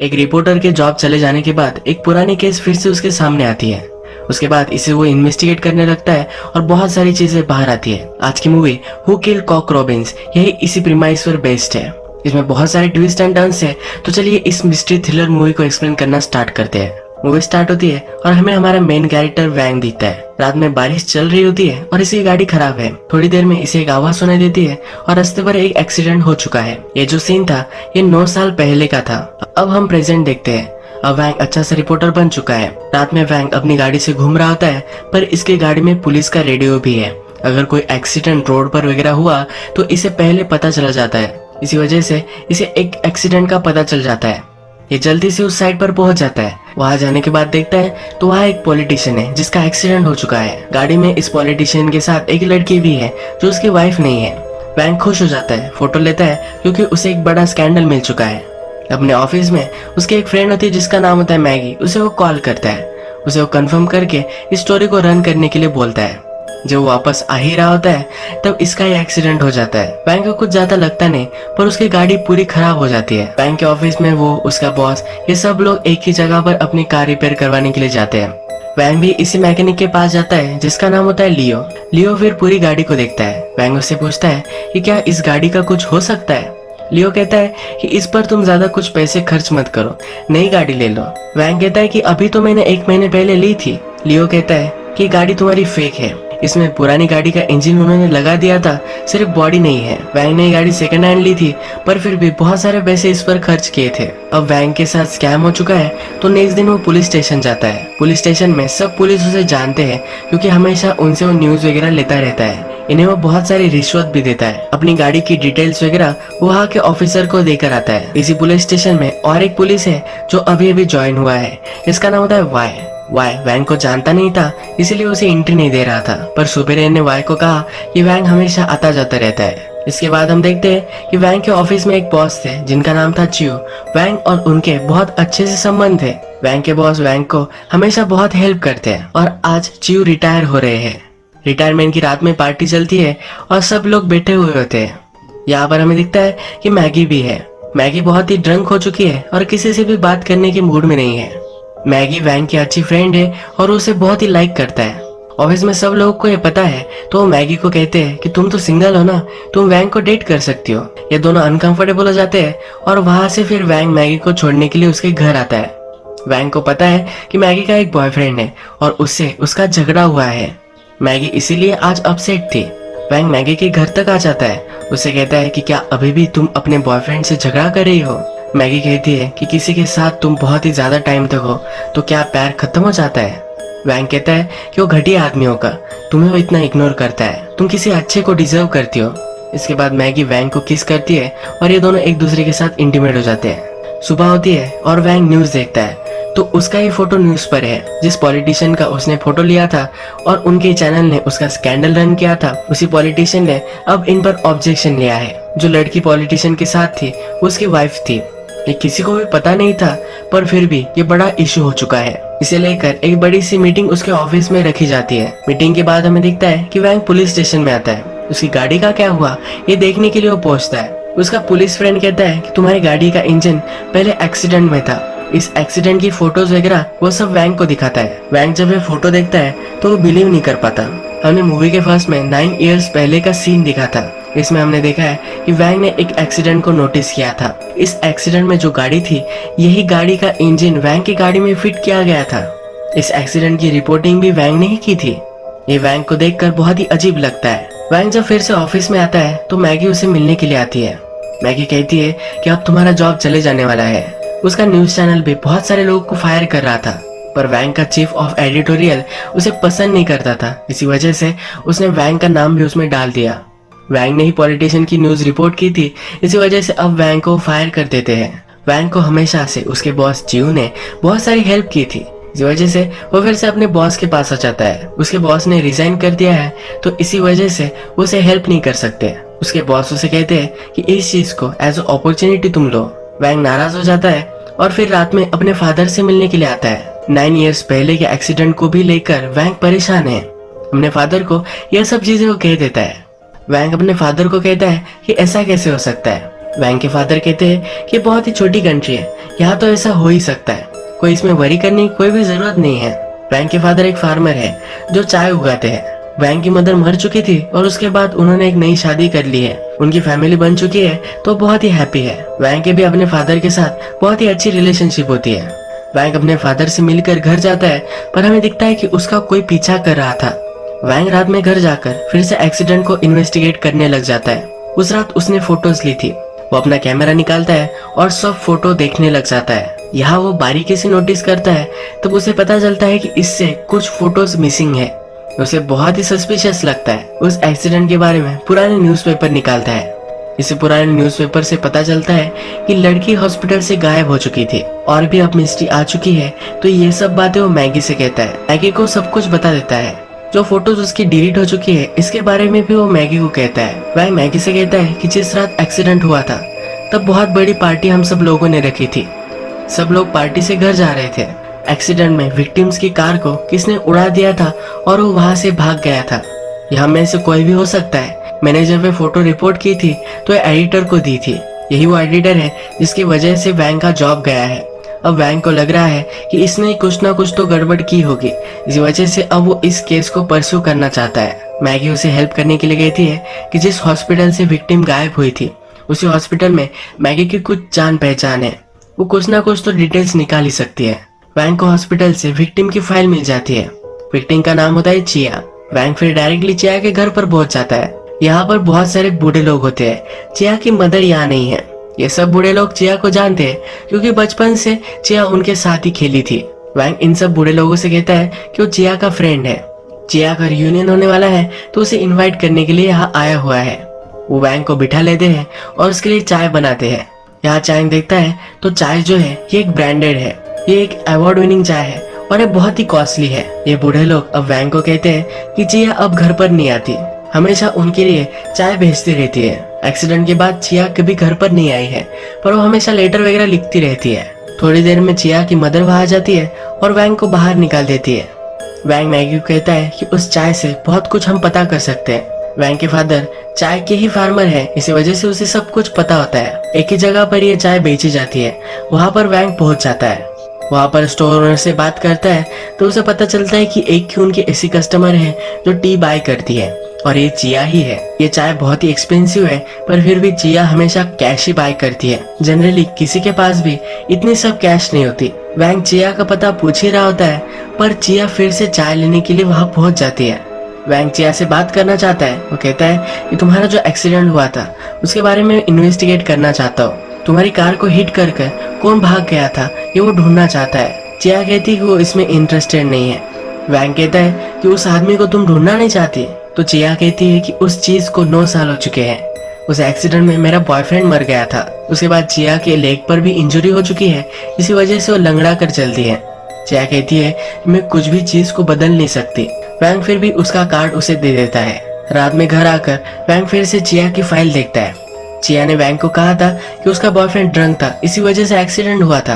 एक रिपोर्टर के जॉब चले जाने के बाद एक पुरानी केस फिर से उसके सामने आती है। उसके बाद इसे वो इन्वेस्टिगेट करने लगता है और बहुत सारी चीजें बाहर आती है। आज की movie who killed Cock Robins यही इसी प्रीमाइस पर बेस्ड है। इसमें बहुत सारे ट्विस्ट एंड टर्न्स है। तो चलिए इस मिस्ट्री थ्रिलर मूवी को एक्सप्लेन करना स्टार्ट करते हैं। मूवी स्टार्ट होती है और हमें हमारा मेन कैरेक्टर वैंग दिखता है। रात में बारिश चल रही होती है और इसकी गाड़ी खराब है। थोड़ी देर में इसे एक आवाज सुनाई देती है और रास्ते पर एक एक्सीडेंट हो चुका है। ये जो सीन था ये 9 साल पहले का था। अब हम प्रेजेंट देखते हैं। अब वैंग अच्छा सा रिपोर्टर बन चुका है। रात में वैंग अपनी गाड़ी से घूम रहा होता है पर इसकी गाड़ी में पुलिस का रेडियो भी है। अगर कोई एक्सीडेंट रोड पर वगैरह हुआ तो इसे पहले पता चला जाता है। इसी वजह से इसे एक एक्सीडेंट का पता चल जाता है। ये जल्दी से उस साइड पर पहुंच जाता है। वहां जाने के बाद देखता है तो वहाँ एक पॉलिटिशियन है जिसका एक्सीडेंट हो चुका है। गाड़ी में इस पॉलिटिशियन के साथ एक लड़की भी है जो उसकी वाइफ नहीं है। वैंग खुश हो जाता है, फोटो लेता है क्योंकि उसे एक बड़ा स्कैंडल मिल चुका है। अपने ऑफिस में उसकी एक फ्रेंड होती है जिसका नाम होता है मैगी। उसे वो कॉल करता है। उसे वो कंफर्म करके इस स्टोरी को रन करने के लिए बोलता है। जब वो वापस आ ही रहा होता है तब इसका ही एक्सीडेंट हो जाता है। वैंग को कुछ ज्यादा लगता नहीं पर उसकी गाड़ी पूरी खराब हो जाती है। वैंग के ऑफिस में वो, उसका बॉस, ये सब लोग एक ही जगह पर अपनी कार रिपेयर करवाने के लिए जाते हैं। वैंग भी इसी मैकेनिक के पास जाता है जिसका नाम होता है लियो। लियो फिर पूरी गाड़ी को देखता है। वैंग उससे पूछता है कि क्या इस गाड़ी का कुछ हो सकता है। लियो कहता है कि इस पर तुम ज्यादा कुछ पैसे खर्च मत करो, नई गाड़ी ले लो। वैंग कहता है कि अभी तो मैंने 1 महीने पहले ली थी। लियो कहता है कि गाड़ी तुम्हारी फेक है, इसमें पुरानी गाड़ी का इंजन उन्होंने लगा दिया था, सिर्फ बॉडी नहीं है। वैंग ने गाड़ी सेकंड हैंड ली थी पर फिर भी बहुत सारे पैसे इस पर खर्च किए थे। अब वैंग के साथ स्कैम हो चुका है तो नेक्स्ट दिन वो पुलिस स्टेशन जाता है। पुलिस स्टेशन में सब पुलिस उसे जानते हैं क्योंकि हमेशा उनसे वो न्यूज वगैरह लेता रहता है। इन्हें वो बहुत सारी रिश्वत भी देता है। अपनी गाड़ी की डिटेल्स वगैरह वहाँ के ऑफिसर को देकर आता है। इसी पुलिस स्टेशन में और एक पुलिस है जो अभी अभी ज्वाइन हुआ है। इसका नाम होता है वाई। वैंग को जानता नहीं था इसलिए उसे एंट्री नहीं दे रहा था। पर सुपीरियर ने वाई को कहा कि वैंग हमेशा आता जाता रहता है। इसके बाद हम देखते हैं कि वैंग के ऑफिस में एक बॉस थे जिनका नाम था चियो। वैंग और उनके बहुत अच्छे से संबंध थे। वैंग के बॉस वैंग को हमेशा बहुत हेल्प करते हैं और आज चियो रिटायर हो रहे हैं। रिटायरमेंट की रात में पार्टी चलती है और सब लोग बैठे हुए होते हैं। यहाँ पर हमें दिखता है कि मैगी भी है। मैगी बहुत ही ड्रंक हो चुकी है और किसी से भी बात करने के मूड में नहीं है। मैगी वैंग की अच्छी फ्रेंड है और उसे बहुत ही लाइक करता है। ऑफिस में सब लोगों को ये पता है तो वो मैगी को कहते हैं कि तुम तो सिंगल हो ना, तुम वैंग को डेट कर सकती हो। ये दोनों अनकंफर्टेबल हो जाते हैं और वहां से फिर वैंग मैगी को छोड़ने के लिए उसके घर आता है। वैंग को पता है कि मैगी का एक बॉयफ्रेंड है और उससे उसका झगड़ा हुआ है। मैगी इसीलिए आज अपसेट थी। वैंग मैगी के घर तक आ जाता है। उसे कहता है कि क्या अभी भी तुम अपने बॉयफ्रेंड से झगड़ा कर रही हो। मैगी कहती है कि किसी के साथ तुम बहुत ही ज्यादा टाइम तक हो तो क्या प्यार खत्म हो जाता है। वैंग कहता है कि वो घटिया आदमी होगा, तुम्हें वो इतना इग्नोर करता है, तुम किसी अच्छे को डिजर्व करती हो। इसके बाद मैगी वैंग को किस करती है और ये दोनों एक दूसरे के साथ इंटीमेट हो जाते हैं। सुबह होती है और वैंग न्यूज देखता है तो उसका ये फोटो न्यूज पर है। जिस पॉलिटिशियन का उसने फोटो लिया था और उनके चैनल ने उसका स्कैंडल रन किया था, उसी पॉलिटिशियन ने अब इन पर ऑब्जेक्शन लिया है। जो लड़की पॉलिटिशियन के साथ थी उसकी वाइफ थी। ये किसी को भी पता नहीं था पर फिर भी ये बड़ा इशू हो चुका है। इसे लेकर एक बड़ी सी मीटिंग उसके ऑफिस में रखी जाती है। मीटिंग के बाद हमें दिखता है कि वैंग पुलिस स्टेशन में आता है। उसकी गाड़ी का क्या हुआ ये देखने के लिए वो पहुंचता है। उसका पुलिस फ्रेंड कहता है कि तुम्हारी गाड़ी का इंजन पहले एक्सीडेंट में था। इस एक्सीडेंट की फोटोज वगैरह वो सब वैंग को दिखाता है। वैंग जब ये फोटो देखता है तो वो बिलीव नहीं कर पाता। हमने मूवी के फर्स्ट में 9 इयर्स पहले का सीन दिखा था। इसमें हमने देखा है कि वैंग ने एक एक्सीडेंट को नोटिस किया था। इस एक्सीडेंट में जो गाड़ी थी यही गाड़ी का इंजन वैंग की गाड़ी में फिट किया गया था। इस एक्सीडेंट की रिपोर्टिंग भी वैंग ने ही की थी। ये वैंग को देखकर बहुत ही अजीब लगता है। वैंग जब फिर से ऑफिस में आता है तो मैगी उसे मिलने के लिए आती है। मैगी कहती है कि अब तुम्हारा जॉब चले जाने वाला है। उसका न्यूज चैनल भी बहुत सारे लोगों को फायर कर रहा था पर वैंग का चीफ ऑफ एडिटोरियल उसे पसंद नहीं करता था। इसी वजह से उसने वैंग का नाम भी उसमें डाल दिया। वैंग ने ही पॉलिटिशियन की न्यूज रिपोर्ट की थी, इसी वजह से अब वैंग को फायर कर देते हैं। वैंग को हमेशा से उसके बॉस चियो ने बहुत सारी हेल्प की थी। इसी वजह से वो फिर से अपने बॉस के पास आ जाता है। उसके बॉस ने रिजाइन कर दिया है तो इसी वजह से वो उसे हेल्प नहीं कर सकते। उसके बॉस उसे कहते हैं कि इस चीज को एज अ अपॉर्चुनिटी तुम लो। वैंग नाराज हो जाता है और फिर रात में अपने फादर से मिलने के लिए आता है। 9 इयर्स पहले के एक्सीडेंट को भी लेकर वैंग परेशान है। अपने फादर को यह सब चीजें वो कह देता है। वैंग अपने फादर को कहता है कि ऐसा कैसे हो सकता है। वैंग के फादर कहते हैं कि बहुत ही छोटी कंट्री है, यहाँ तो ऐसा हो ही सकता है, कोई इसमें वरी करने की कोई भी जरूरत नहीं है। वैंग के फादर एक फार्मर है जो चाय उगाते हैं। वैंग की मदर मर चुकी थी और उसके बाद उन्होंने एक नई शादी कर ली है। उनकी फैमिली बन चुकी है तो बहुत ही हैप्पी है। वैंग के भी अपने फादर के साथ बहुत ही अच्छी रिलेशनशिप होती है। वैंग अपने फादर से मिलकर घर जाता है, पर हमें दिखता है कि उसका कोई पीछा कर रहा था। वैंग रात में घर जाकर फिर से एक्सीडेंट को इन्वेस्टिगेट करने लग जाता है। उस रात उसने फोटोज ली थी। वो अपना कैमरा निकालता है और सब फोटो देखने लग जाता है। यहाँ वो बारीकी से नोटिस करता है, तब उसे पता चलता है कि इससे कुछ फोटोज मिसिंग है। उसे बहुत ही सस्पिशियस लगता है। उस एक्सीडेंट के बारे में पुराने न्यूज़पेपर निकालता है। इसे पुराने न्यूज़पेपर से पता चलता है कि लड़की हॉस्पिटल से गायब हो चुकी थी और भी अब मिस्ट्री आ चुकी है। तो ये सब बातें वो मैगी से कहता है। मैगी को सब कुछ बता देता है। जो फोटोज उसकी डिलीट हो चुकी है इसके बारे में भी वो मैगी को कहता है। वह मैगी से कहता है कि जिस रात एक्सीडेंट हुआ था तब बहुत बड़ी पार्टी हम सब लोगों ने रखी थी। सब लोग पार्टी से घर जा रहे थे। एक्सीडेंट में विक्टिम्स की कार को किसने उड़ा दिया था और वो वहां से भाग गया था। यहाँ में से कोई भी हो सकता है। मैंने जब वे फोटो रिपोर्ट की थी तो एडिटर को दी थी। यही वो एडिटर है जिसकी वजह से वैंग का जॉब गया है। अब वैंग को लग रहा है कि इसने कुछ ना कुछ तो गड़बड़ की होगी। इस वजह से अब वो इस केस को परस्यू करना चाहता है। मैगी उसे हेल्प करने के लिए कहती है कि जिस हॉस्पिटल से विक्टिम गायब हुई थी उसी हॉस्पिटल में मैगी की कुछ जान पहचान है। वो कुछ ना कुछ तो डिटेल्स निकाल ही सकती है। वैंग को हॉस्पिटल से विक्टिम की फाइल मिल जाती है। विक्टिम का नाम होता है चिया। वैंग फिर डायरेक्टली चिया के घर पर पहुंच जाता है। यहाँ पर बहुत सारे बूढ़े लोग होते हैं। चिया की मदर यहाँ नहीं है। ये सब बूढ़े लोग चिया को जानते हैं क्योंकि बचपन से चिया उनके साथ ही खेली थी। वैंग इन सब बूढ़े लोगों से कहता है कि वो चिया का फ्रेंड है। चिया का रियूनियन होने वाला है तो उसे इनवाइट करने के लिए यहाँ आया हुआ है। वो वैंग को बिठा लेते हैं और उसके लिए चाय बनाते हैं। यहाँ चाय देखता है तो चाय जो है ये एक ब्रांडेड है। ये एक अवार्ड विनिंग चाय है और ये बहुत ही कॉस्टली है। ये बूढ़े लोग अब वैंग को कहते हैं कि चिया अब घर पर नहीं आती, हमेशा उनके लिए चाय भेजती रहती है। एक्सीडेंट के बाद चिया कभी घर पर नहीं आई है, पर वो हमेशा लेटर वगैरह लिखती रहती है। थोड़ी देर में चिया की मदर वहां आ जाती है और वैंग को बाहर निकाल देती है। वैंग मैगी को कहता है कि उस चाय से बहुत कुछ हम पता कर सकते हैं। वैंग के फादर चाय के ही फार्मर है, इसी वजह से उसे सब कुछ पता होता है। एक ही जगह पर ये चाय बेची जाती है। वहां पर वैंग पहुंच जाता है। वहां पर स्टोर ओनर से बात करता है तो उसे पता चलता है कि एक ही उनकी ऐसी कस्टमर है जो टी बाय करती है और ये चिया ही है। ये चाय बहुत ही एक्सपेंसिव है पर फिर भी चिया हमेशा कैश ही बाय करती है। जनरली किसी के पास भी इतनी सब कैश नहीं होती। वैंग चिया का पता पूछ ही रहा होता है पर चिया फिर से चाय लेने के लिए वहां पहुंच जाती है। वैंग चिया से बात करना चाहता है। वो कहता है कि तुम्हारा जो एक्सीडेंट हुआ था उसके बारे में इन्वेस्टिगेट करना चाहता हूँ। तुम्हारी कार को हिट कर कौन भाग गया था ये वो ढूंढना चाहता है। चिया कहती है कि वो इसमें इंटरेस्टेड नहीं है। वैंग कहता है कि उस आदमी को तुम ढूंढना नहीं चाहती। तो चिया कहती है कि उस चीज को 9 साल हो चुके हैं। उस एक्सीडेंट में मेरा बॉयफ्रेंड मर गया था। उसके बाद चिया के लेग पर भी इंजरी हो चुकी है, इसी वजह से वो लंगड़ा कर चलती है। चिया कहती है मैं कुछ भी चीज को बदल नहीं सकती। वैंग फिर भी उसका कार्ड उसे दे देता है। रात में घर आकर वैंग फिर से चिया की फाइल देखता है। चिया ने वैंग को कहा था कि उसका बॉयफ्रेंड ड्रंक था, इसी वजह से एक्सीडेंट हुआ था,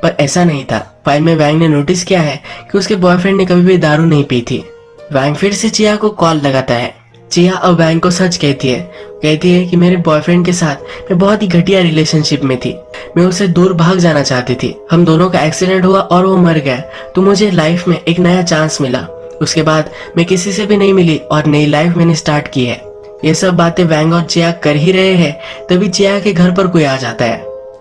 पर ऐसा नहीं था। फाइल में वैंग ने नोटिस किया है कि उसके बॉयफ्रेंड ने कभी भी दारू नहीं पी थी। वैंग फिर से चिया को कॉल लगाता है। चिया अब वैंग को सच कहती है कि मेरे बॉयफ्रेंड के साथ मैं बहुत ही घटिया रिलेशनशिप में थी। मैं उससे दूर भाग जाना चाहती थी। हम दोनों का एक्सीडेंट हुआ और वो मर गया तो मुझे लाइफ में एक नया चांस मिला। उसके बाद मैं किसी से भी नहीं मिली और नई लाइफ मैंने स्टार्ट की है। ये सब बातें वैंग और चिया कर ही रहे हैं तभी चिया के घर पर कोई आ जाता है,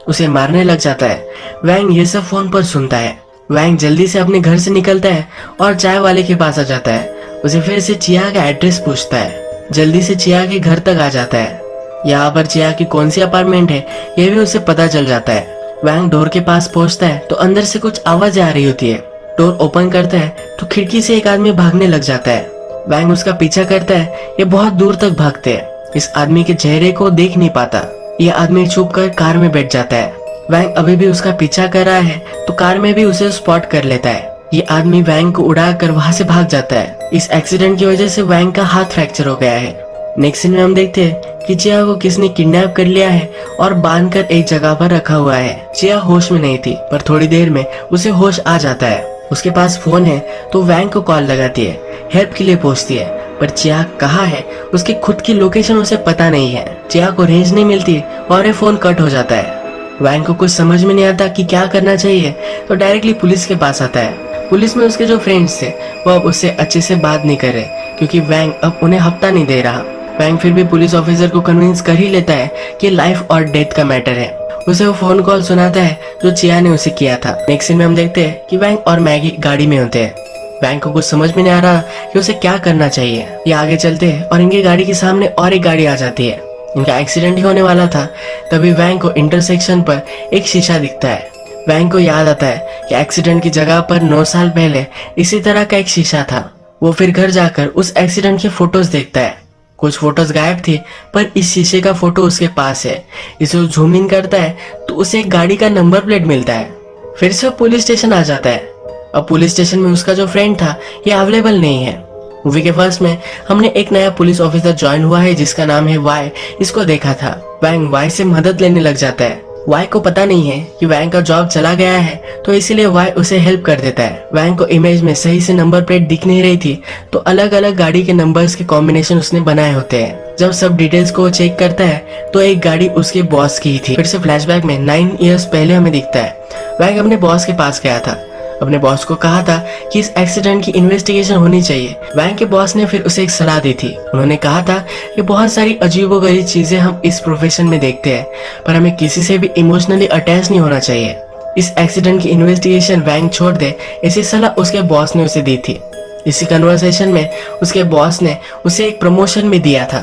उसे मारने लग जाता है। वैंग ये सब फोन पर सुनता है। वैंग जल्दी से अपने घर से निकलता है और चाय वाले के पास आ जाता है। उसे फिर से चिया का एड्रेस पूछता है। जल्दी से चिया के घर तक आ जाता है। यहाँ पर चिया की कौन सी अपार्टमेंट है ये भी उसे पता चल जाता है। वैंग डोर के पास पहुंचता है तो अंदर से कुछ आवाज आ रही होती है। डोर ओपन करता है तो खिड़की से एक आदमी भागने लग जाता है। वैंग उसका पीछा करता है। ये बहुत दूर तक भागते हैं। इस आदमी के चेहरे को देख नहीं पाता। ये आदमी छुप कर कार में बैठ जाता है। वैंग अभी भी उसका पीछा कर रहा है तो कार में भी उसे स्पॉट कर लेता है। ये आदमी वैंग को उड़ाकर वहां से भाग जाता है। इस एक्सीडेंट की वजह से वैंग का हाथ फ्रैक्चर हो गया है। नेक्स्ट सीन में हम देखते हैं कि चिया को किसने किडनैप कर लिया है और बांधकर एक जगह पर रखा हुआ है। चिया होश में नहीं थी पर थोड़ी देर में उसे होश आ जाता है। उसके पास फोन है तो वैंग को कॉल लगाती है, हेल्प के लिए पूछती है, पर चिया कहाँ है उसकी खुद की लोकेशन उसे पता नहीं है। चिया को रेंज नहीं मिलती और ये फोन कट हो जाता है। वैंग को कुछ समझ में नहीं आता कि क्या करना चाहिए, तो डायरेक्टली पुलिस के पास आता है। पुलिस में उसके जो फ्रेंड्स थे वो अब उससे अच्छे से बात नहीं कर रहे क्योंकि वैंग अब उन्हें हफ्ता नहीं दे रहा। वैंग फिर भी पुलिस ऑफिसर को कन्विंस कर ही लेता है कि लाइफ और डेथ का मैटर है। उसे वो फोन कॉल सुनाता है जो चिया ने उसे किया था। नेक्स्ट सीन में हम देखते हैं कि वैंग और मैगी गाड़ी में होते हैं। वैंग को कुछ समझ में नहीं आ रहा कि उसे क्या करना चाहिए। ये आगे चलते हैं और इनकी गाड़ी के सामने और एक गाड़ी आ जाती है। इनका एक्सीडेंट ही होने वाला था। तभी वैंग को इंटरसेक्शन पर एक शीशा दिखता है। वैंग को याद आता है कि एक्सीडेंट की जगह पर 9 साल पहले इसी तरह का एक शीशा था। वो फिर घर जाकर उस एक्सीडेंट के फोटोज देखता है। कुछ फोटोज गायब थी पर इस शीशे का फोटो उसके पास है। इसे वो जूम इन करता है तो उसे एक गाड़ी का नंबर प्लेट मिलता है। फिर से वो पुलिस स्टेशन आ जाता है। अब पुलिस स्टेशन में उसका जो फ्रेंड था ये अवेलेबल नहीं है। मूवी के फर्स्ट में हमने एक नया पुलिस ऑफिसर ज्वाइन हुआ है जिसका नाम है वाई। इसको देखा था। वैंग वाई से मदद लेने लग जाता है। वाई को पता नहीं है कि वैंग का जॉब चला गया है तो इसीलिए वाई उसे हेल्प कर देता है। वैंग को इमेज में सही से नंबर प्लेट दिख नहीं रही थी तो अलग अलग गाड़ी के नंबर्स के कॉम्बिनेशन उसने बनाए होते हैं। जब सब डिटेल्स को चेक करता है तो एक गाड़ी उसके बॉस की ही थी। फिर से फ्लैशबैक में 9 इयर्स पहले हमें दिखता है वैंग अपने बॉस के पास गया था। अपने बॉस को कहा था कि इस एक्सीडेंट की इन्वेस्टिगेशन होनी चाहिए। वैंग के बॉस ने फिर उसे एक सलाह दी थी। उन्होंने कहा था कि बहुत सारी अजीबोगरीब चीजें हम इस प्रोफेशन में देखते हैं पर हमें किसी से भी इमोशनली अटैच नहीं होना चाहिए। इस एक्सीडेंट की इन्वेस्टिगेशन वैंग छोड़ दे, ऐसी सलाह उसके बॉस ने उसे दी थी। इसी कन्वर्सेशन में उसके बॉस ने उसे एक प्रमोशन भी दिया था।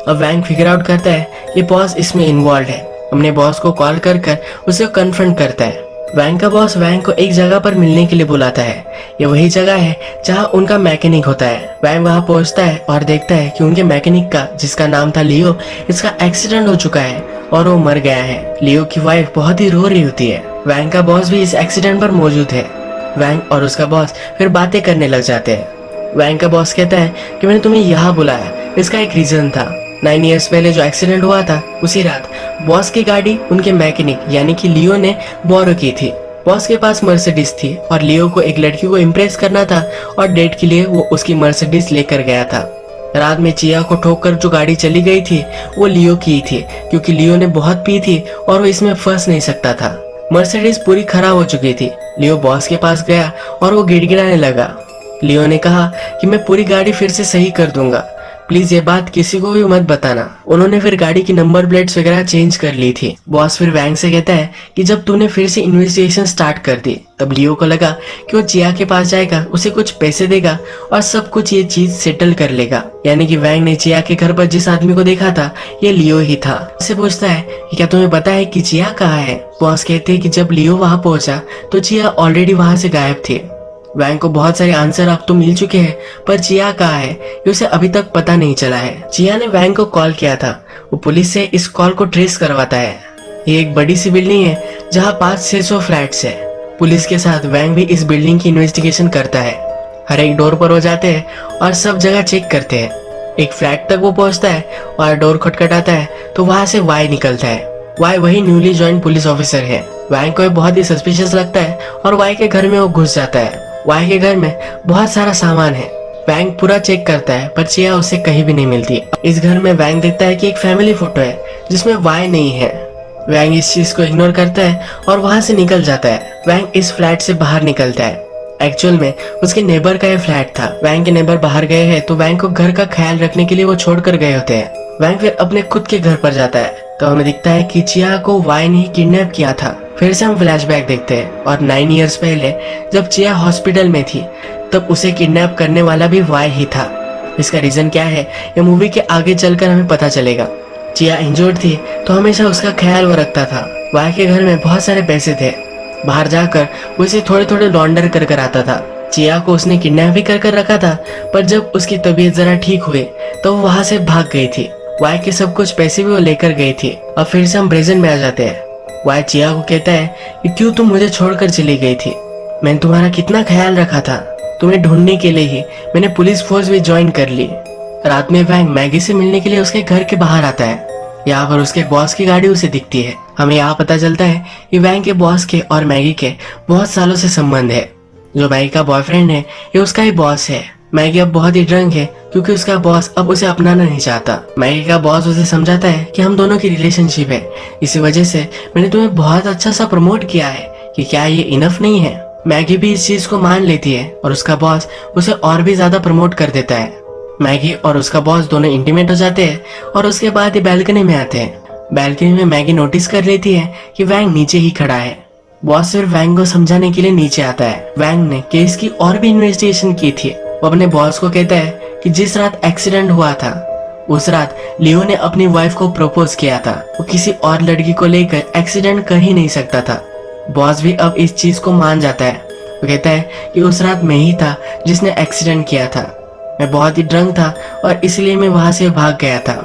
अब वैंग फिगर आउट करता है कि बॉस इसमें इन्वॉल्व है। अपने बॉस को कॉल कर उसे कन्फ्रंट करता है। वैंग का बॉस वैंग को एक जगह पर मिलने के लिए बुलाता है। ये वही जगह है जहाँ उनका मैकेनिक होता है। वैंग वहाँ पहुँचता है और देखता है कि उनके मैकेनिक का, जिसका नाम था लियो, इसका एक्सीडेंट हो चुका है और वो मर गया है। लियो की वाइफ बहुत ही रो रही होती है। वैंग का बॉस भी इस एक्सीडेंट पर मौजूद है। वैंग और उसका बॉस फिर बातें करने लग जाते हैं। वैंग का बॉस कहता है कि मैंने तुम्हें यहाँ बुलाया, इसका एक रीजन था। 9 इयर्स पहले जो एक्सीडेंट हुआ था उसी रात बॉस की गाड़ी उनके मैकेनिक यानी कि लियो ने बोरो की थी। बॉस के पास मर्सिडीज थी और लियो को एक लड़की को इम्प्रेस करना था और डेट के लिए वो उसकी मर्सिडीज लेकर गया था। रात में चिया को ठोककर जो गाड़ी चली गई थी वो लियो की थी क्योंकि लियो ने बहुत पी थी और वो इसमें फंस नहीं सकता था। मर्सिडीज पूरी खराब हो चुकी थी। लियो बॉस के पास गया और वो गिड़गिड़ाने लगा। लियो ने कहा कि मैं पूरी गाड़ी फिर से सही कर दूंगा, प्लीज ये बात किसी को भी मत बताना। उन्होंने फिर गाड़ी की नंबर प्लेट्स वगैरह चेंज कर ली थी। बॉस फिर वैंग से कहता है कि जब तूने फिर से इन्वेस्टिगेशन स्टार्ट कर दी तब लियो को लगा कि वो चिया के पास जाएगा, उसे कुछ पैसे देगा और सब कुछ ये चीज सेटल कर लेगा। यानी कि वैंग ने चिया के घर पर जिस आदमी को देखा था ये लियो ही था। उससे पूछता है कि क्या तुम्हें पता है कि चिया कहाँ है। बॉस कहते हैं कि जब लियो वहां पहुंचा तो चिया ऑलरेडी वहां से गायब थी। वैंग को बहुत सारे आंसर अब तो मिल चुके हैं पर चिया कहाँ है ये उसे अभी तक पता नहीं चला है। चिया ने वैंग को कॉल किया था। वो पुलिस से इस कॉल को ट्रेस करवाता है। ये एक बड़ी सी बिल्डिंग है जहाँ 500-600 फ्लैट्स है। पुलिस के साथ वैंग भी इस बिल्डिंग की इन्वेस्टिगेशन करता है। हर एक डोर पर वो जाते हैं और सब जगह चेक करते हैं। एक फ्लैट तक वो पहुंचता है और डोर खटखटाता है तो वहां से वाई निकलता है। वाई वही न्यूली ज्वाइन पुलिस ऑफिसर है। वैंग को बहुत ही सस्पिशियस लगता है और वाई के घर में वो घुस जाता है। वाई के घर में बहुत सारा सामान है। वैंग पूरा चेक करता है पर चिया उसे कहीं भी नहीं मिलती। इस घर में वैंग देखता है कि एक फैमिली फोटो है जिसमें वाई नहीं है। वैंग इस चीज को इग्नोर करता है और वहां से निकल जाता है। वैंग इस फ्लैट से बाहर निकलता है। एक्चुअल में उसके नेबर का ये फ्लैट था। वैंग के नेबर बाहर गए हैं तो वैंग को घर का ख्याल रखने के लिए वो छोड़कर गए होते हैं। वैंग फिर अपने खुद के घर पर जाता है तो हमें दिखता है कि चिया को वाई ने किडनैप किया था। फिर से हम फ्लैशबैक देखते हैं और 9 इयर्स पहले जब चिया हॉस्पिटल में थी तब उसे किडनैप करने वाला भी वाई ही था। इसका रीजन क्या है ये मूवी के आगे चलकर हमें पता चलेगा। चिया इंजर्ड थी तो हमेशा उसका ख्याल वो रखता था। वाई के घर में बहुत सारे पैसे थे। बाहर जाकर वो इसे थोड़े थोड़े लॉन्डर कर आता था। चिया को उसने किडनैप भी कर रखा था पर जब उसकी तबीयत जरा ठीक हुई तो वो वहां से भाग गई थी। वाई के सब कुछ पैसे भी वो लेकर गई थी। अब फिर से हम प्रेजेंट में आ जाते हैं। वाई चिया को कहता है कि क्यों तुम मुझे छोड़कर चली गई थी। मैंने तुम्हारा कितना ख्याल रखा था। तुम्हें ढूंढने के लिए ही मैंने पुलिस फोर्स भी ज्वाइन कर ली। रात में वैंग मैगी से मिलने के लिए उसके घर के बाहर आता है। यहाँ पर उसके बॉस की गाड़ी उसे दिखती है। हमें यहाँ पता चलता है कि वैंग के बॉस के और मैगी के बहुत सालों से संबंध है। जो मैगी का बॉयफ्रेंड है ये उसका ही बॉस है। मैगी अब बहुत ही ड्रंक है क्योंकि उसका बॉस अब उसे अपनाना नहीं चाहता। मैगी का बॉस उसे समझाता है कि हम दोनों की रिलेशनशिप है, इसी वजह से मैंने तुम्हें बहुत अच्छा सा प्रमोट किया है कि क्या ये इनफ नहीं है। मैगी भी इस चीज को मान लेती है और उसका बॉस उसे और भी ज्यादा प्रमोट कर देता है। मैगी और उसका बॉस दोनों इंटीमेट हो जाते हैं और उसके बाद ही बैल्कनी में आते हैं। बैल्कनी में मैगी नोटिस कर लेती है कि वैंग नीचे ही खड़ा है। बॉस फिर वैंग को समझाने के लिए नीचे आता है। वैंग ने केस की और भी इन्वेस्टिगेशन की थी। वो अपने बॉस को कहता है कि जिस रात एक्सीडेंट हुआ था उस रात लियो ने अपनी वाइफ को प्रपोज किया था। वो किसी और लड़की को लेकर एक्सीडेंट कर ही नहीं सकता था। बॉस भी अब इस चीज को मान जाता है। वो कहता है कि उस रात मैं ही था जिसने एक्सीडेंट किया था। मैं बहुत ही ड्रंक था और इसलिए मैं वहां से भाग गया था।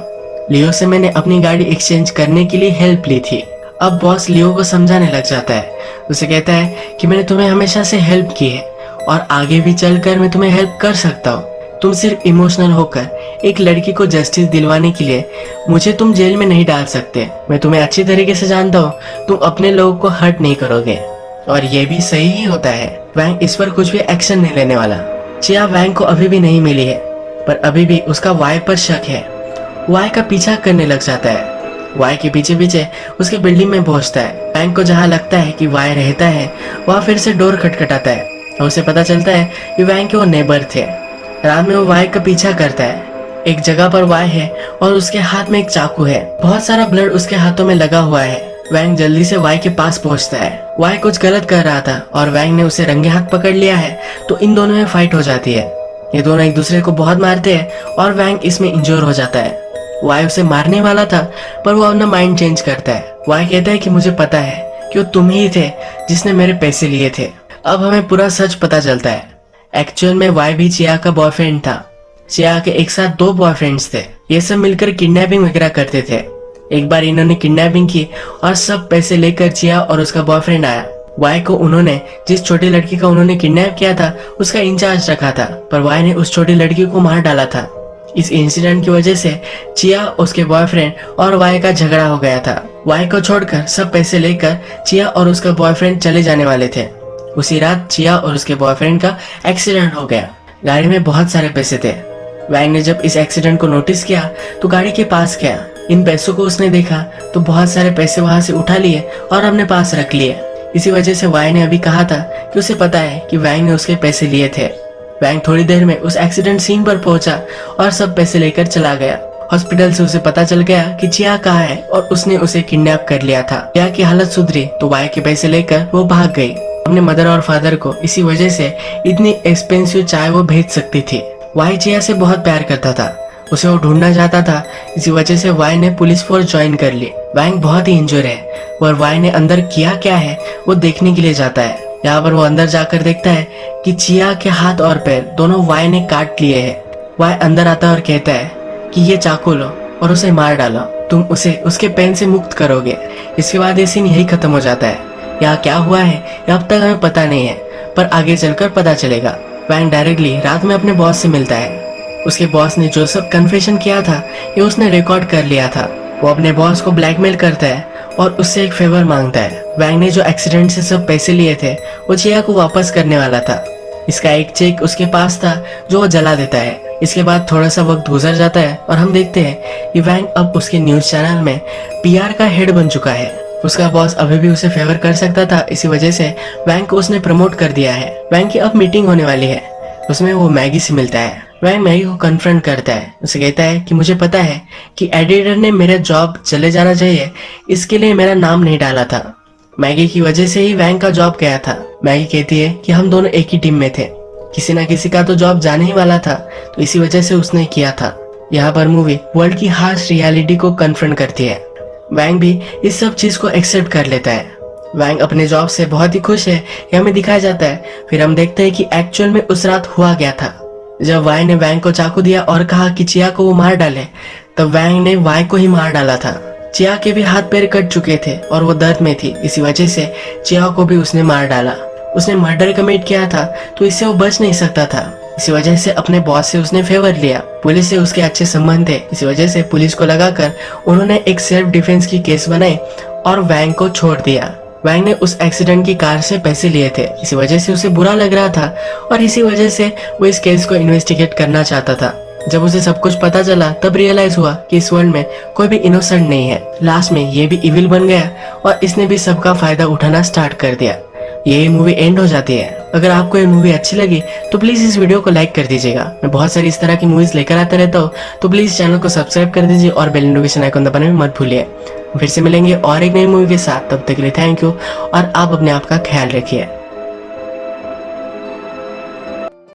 लियो से मैंने अपनी गाड़ी एक्सचेंज करने के लिए हेल्प ली थी। अब बॉस लियो को समझाने लग जाता है। उसे कहता है कि मैंने तुम्हें हमेशा से हेल्प की है और आगे भी चलकर मैं तुम्हें हेल्प कर सकता हूँ। तुम सिर्फ इमोशनल होकर एक लड़की को जस्टिस दिलवाने के लिए मुझे तुम जेल में नहीं डाल सकते। मैं तुम्हें अच्छी तरीके से जानता हूँ, तुम अपने लोगों को हर्ट नहीं करोगे और ये भी सही ही होता है। वैंग इस पर कुछ भी एक्शन नहीं लेने वाला। चिया वैंग को अभी भी नहीं मिली है, पर अभी भी उसका वाई पर शक है। वाई का पीछा करने लग जाता है। वाई के पीछे पीछे उसके बिल्डिंग में पहुंचता है। वैंग को जहाँ लगता है कि वाई रहता है वहाँ फिर से डोर खटखटाता है और उसे पता चलता है कि वैंग के वो नेबर थे। रात में वो वाई का पीछा करता है। एक जगह पर वाई है और उसके हाथ में एक चाकू है। बहुत सारा ब्लड उसके हाथों में लगा हुआ है। वैंग जल्दी से वाई के पास पहुंचता है। वाई कुछ गलत कर रहा था और वैंग ने उसे रंगे हाथ पकड़ लिया है, तो इन दोनों में फाइट हो जाती है। ये दोनों एक दूसरे को बहुत मारते हैं और वैंग इसमें इंजोर हो जाता है। वाई उसे मारने वाला था पर वो अपना माइंड चेंज करता है। वाई कहता है कि मुझे पता है कि वो तुम ही थे जिसने मेरे पैसे लिए थे। अब हमें पूरा सच पता चलता है। एक्चुअल में वाई भी चिया का बॉयफ्रेंड था। चिया के एक साथ 2 बॉयफ्रेंड्स थे। ये सब मिलकर किडनैपिंग वगैरह करते थे। एक बार इन्होंने किडनैपिंग की और सब पैसे लेकर चिया और उसका बॉयफ्रेंड आया। वाई को उन्होंने जिस छोटी लड़की का उन्होंने किडनैप किया था उसका इंचार्ज रखा था, पर वाई ने उस छोटी लड़की को मार डाला था। इस इंसिडेंट की वजह से चिया, उसके बॉयफ्रेंड और वाई का झगड़ा हो गया था। वाई को छोड़कर सब पैसे लेकर चिया और उसका बॉयफ्रेंड चले जाने वाले थे। उसी रात चिया और उसके बॉयफ्रेंड का एक्सीडेंट हो गया। गाड़ी में बहुत सारे पैसे थे। वैंग ने जब इस एक्सीडेंट को नोटिस किया तो गाड़ी के पास गया। इन पैसों को उसने देखा तो बहुत सारे पैसे वहां से उठा लिए और अपने पास रख लिए। इसी वजह से वाई ने अभी कहा था कि उसे पता है कि वैंग ने उसके पैसे लिए थे। वैंग थोड़ी देर में उस एक्सीडेंट सीन पर पहुंचा और सब पैसे लेकर चला गया। हॉस्पिटल से उसे पता चल गया कि चिया कहाँ है और उसने उसे किडनैप कर लिया था। चिया की हालत सुधरी तो वाई के पैसे लेकर वो भाग गई। अपने मदर और फादर को इसी वजह से इतनी एक्सपेंसिव चाय वो भेज सकती थी। वाई चिया से बहुत प्यार करता था, उसे वो ढूंढना चाहता था। इसी वजह से वाई ने पुलिस फोर्स ज्वाइन कर ली। वैंग बहुत ही इंजोर है और वाई ने अंदर किया क्या है वो देखने के लिए जाता है। यहाँ पर वो अंदर जाकर देखता है कि चिया के हाथ और पैर दोनों वाई ने काट लिए हैं। वाई अंदर आता है और कहता है कि ये चाकू लो और उसे मार डालो, तुम उसे उसके पेन से मुक्त करोगे। इसके बाद ये सीन यही खत्म हो जाता है। यहाँ क्या हुआ है ये अब तक हमें पता नहीं है, पर आगे चलकर पता चलेगा। वैंग डायरेक्टली रात में अपने बॉस से मिलता है। उसके बॉस ने जो सब कन्फेशन किया था ये उसने रिकॉर्ड कर लिया था। वो अपने बॉस को ब्लैकमेल करता है और उससे एक फेवर मांगता है। वैंग ने जो एक्सीडेंट से सब पैसे लिए थे वो चिया को वापस करने वाला था। इसका एक चेक उसके पास था जो वो जला देता है। इसके बाद थोड़ा सा वक्त गुजर जाता है और हम देखते हैं कि वैंग अब उसके न्यूज चैनल में पीआर का हेड बन चुका है। उसका बॉस अभी भी उसे फेवर कर सकता था, इसी वजह से वैंग को उसने प्रमोट कर दिया है। वैंग की अब मीटिंग होने वाली है, उसमें वो मैगी से मिलता है। वैंग मैगी को कन्फ्रंट करता है। उसे कहता है कि मुझे पता है कि एडिटर ने मेरा जॉब चले जाना चाहिए, इसके लिए मेरा नाम नहीं डाला था। मैगी की वजह से ही वैंग का जॉब गया था। मैगी कहती है कि हम दोनों एक ही टीम में थे, किसी ना किसी का तो जॉब जाने ही वाला था, तो इसी वजह से उसने किया था। यहाँ पर मूवी वर्ल्ड की हार्श रियलिटी को कन्फ्रंट करती है। वैंग भी इस सब चीज को एक्सेप्ट कर लेता है। वैंग अपने जॉब से बहुत ही खुश है, ये हमें दिखाया जाता है। फिर हम देखते हैं कि एक्चुअल में उस रात हुआ गया था। जब वाई ने वैंग को चाकू दिया और कहा कि चिया को वो मार डाले, तब वैंग ने वाई को ही मार डाला था। चिया के भी हाथ पैर कट चुके थे और वो दर्द में थी, इसी वजह से चिया को भी उसने मार डाला। उसने मर्डर कमिट किया था तो इससे वो बच नहीं सकता था, इसी वजह से अपने बॉस से उसने फेवर लिया। पुलिस से उसके अच्छे संबंध थे, इसी वजह से पुलिस को लगाकर उन्होंने एक सेल्फ डिफेंस की केस बनाई और वैंग को छोड़ दिया। वैंग ने उस एक्सीडेंट की कार से पैसे लिए थे, इसी वजह से उसे बुरा लग रहा था और इसी वजह से वो इस केस को इन्वेस्टिगेट करना चाहता था। जब उसे सब कुछ पता चला तब रियलाइज हुआ कि इस वर्ल्ड में कोई भी इनोसेंट नहीं है। लास्ट में ये भी इविल बन गया और इसने भी सबका फायदा उठाना स्टार्ट कर दिया। ये मूवी एंड हो जाती है। अगर आपको ये मूवी अच्छी लगी तो प्लीज इस वीडियो को लाइक कर दीजिएगा। मैं बहुत सारी इस तरह की मूवीज लेकर आता रहता हूँ, तो प्लीज चैनल को सब्सक्राइब कर दीजिए और बेल नोटिफिकेशन आइकन दबाना भी मत भूलिए। फिर से मिलेंगे और एक नई मूवी के साथ, तब तक के लिए थैंक यू और आप अपने आप का ख्याल रखिए।